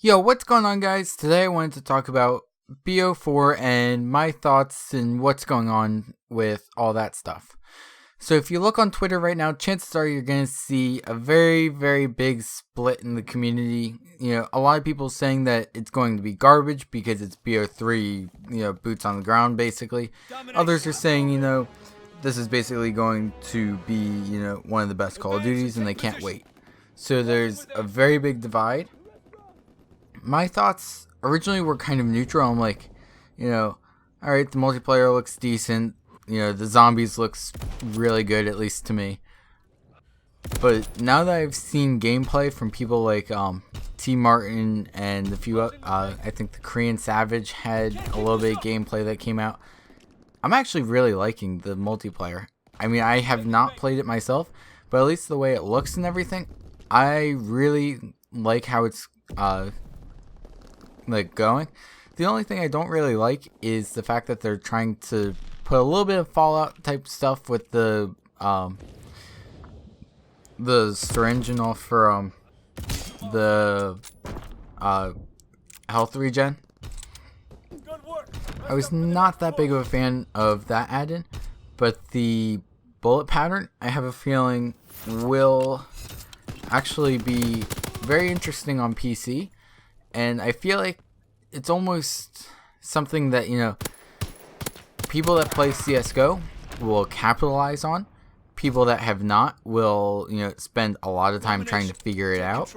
Yo, what's going on, guys? Today I wanted to talk about BO4 and my thoughts and what's going on with all that stuff. So if you look on Twitter right now, chances are you're going to see a very, very big split in the community. A lot of people saying that it's going to be garbage because it's BO3, boots on the ground, basically. Others are saying, this is basically going to be, one of the best Call of Duties and they can't wait. So there's a very big divide. My thoughts originally were kind of neutral. I'm like, alright, the multiplayer looks decent. The zombies looks really good, at least to me. But now that I've seen gameplay from people like T. Martin and a few, I think the Korean Savage had a little bit of gameplay that came out. I'm actually really liking the multiplayer. I mean, I have not played it myself, but at least the way it looks and everything, I really like how it's going. The only thing I don't really like is the fact that they're trying to put a little bit of Fallout type stuff with the syringe and all for the health regen. I was not that big of a fan of that add-in, but the bullet pattern, I have a feeling, will actually be very interesting on PC. And I feel like it's almost something that, people that play CSGO will capitalize on. People that have not will, spend a lot of time trying to figure it out.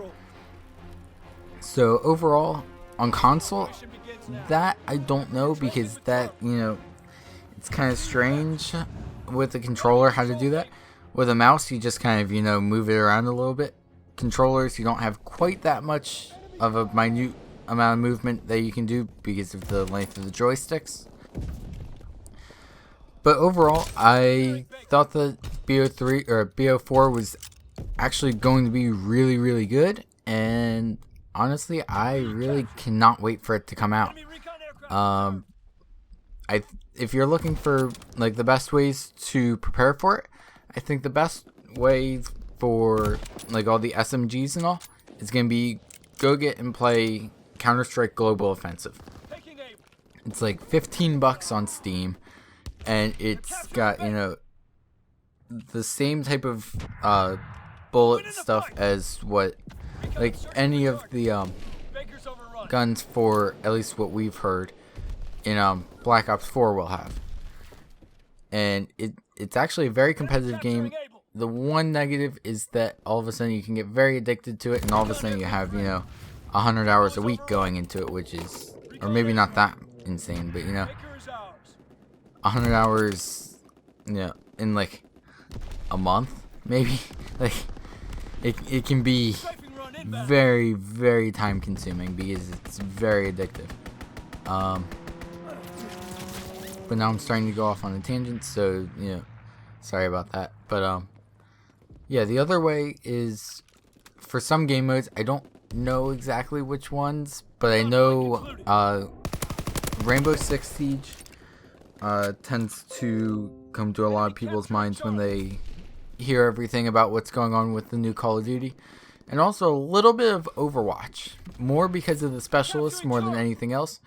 So overall, on console, that I don't know, because that, it's kind of strange with the controller how to do that. With a mouse, you just kind of, move it around a little bit. Controllers, you don't have quite that much of a minute amount of movement that you can do because of the length of the joysticks. But overall, I thought that BO3 or BO4 was actually going to be really, really good, and honestly, I really cannot wait for it to come out. If you're looking for like the best ways to prepare for it, I think the best way for like all the SMGs and all is gonna be go get and play Counter-Strike Global Offensive. It's like $15 on Steam, and it's got the same type of bullet stuff as what like any of the guns, for at least what we've heard in Black Ops 4 will have. And it's actually a very competitive game. The one negative is that all of a sudden you can get very addicted to it, and all of a sudden you have 100 hours a week going into it, which is, or maybe not that insane, but 100 hours in like a month maybe. Like it can be very, very time consuming because it's very addictive. But now I'm starting to go off on a tangent, so sorry about that. But yeah, the other way is for some game modes, I don't know exactly which ones, but I know Rainbow Six Siege tends to come to a lot of people's minds when they hear everything about what's going on with the new Call of Duty. And also a little bit of Overwatch, more because of the specialists more than anything else.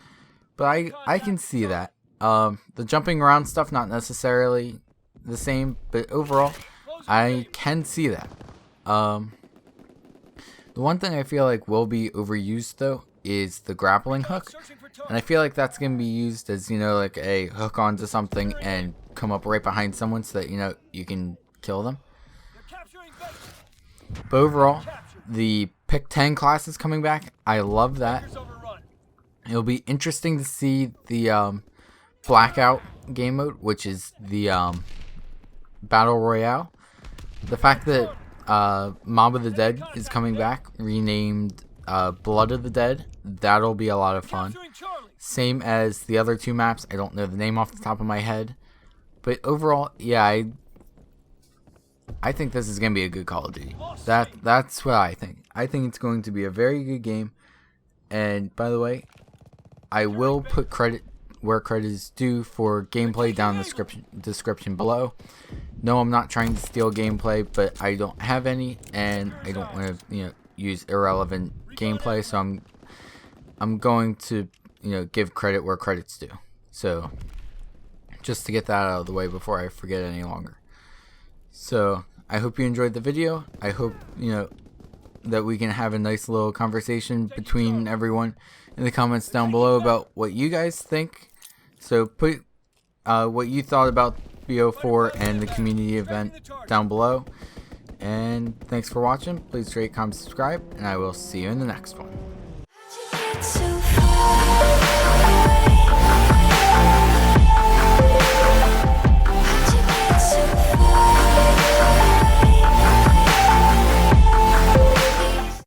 But I can see that. The jumping around stuff, not necessarily the same, but overall, I can see that. The one thing I feel like will be overused, though, is the grappling hook. And I feel like that's going to be used as, like a hook onto something and come up right behind someone so that, you can kill them. But overall, the Pick 10 class is coming back. I love that. It'll be interesting to see the Blackout game mode, which is the Battle Royale. The fact that Mob of the Dead is coming back, renamed Blood of the Dead, that'll be a lot of fun. Same as the other two maps. I don't know the name off the top of my head. But overall, yeah, I think this is going to be a good Call of Duty. That's what I think. I think it's going to be a very good game. And by the way, I will put credit where credit is due for gameplay down in the description below. No, I'm not trying to steal gameplay, but I don't have any, and I don't want to use irrelevant gameplay, so I'm I'm going to, give credit where credit's due. So, just to get that out of the way before I forget any longer. So, I hope you enjoyed the video. I hope, that we can have a nice little conversation between everyone in the comments down below about what you guys think. So, put what you thought about BO4 and the community event down below. And thanks for watching. Please rate, comment, subscribe, and I will see you in the next one.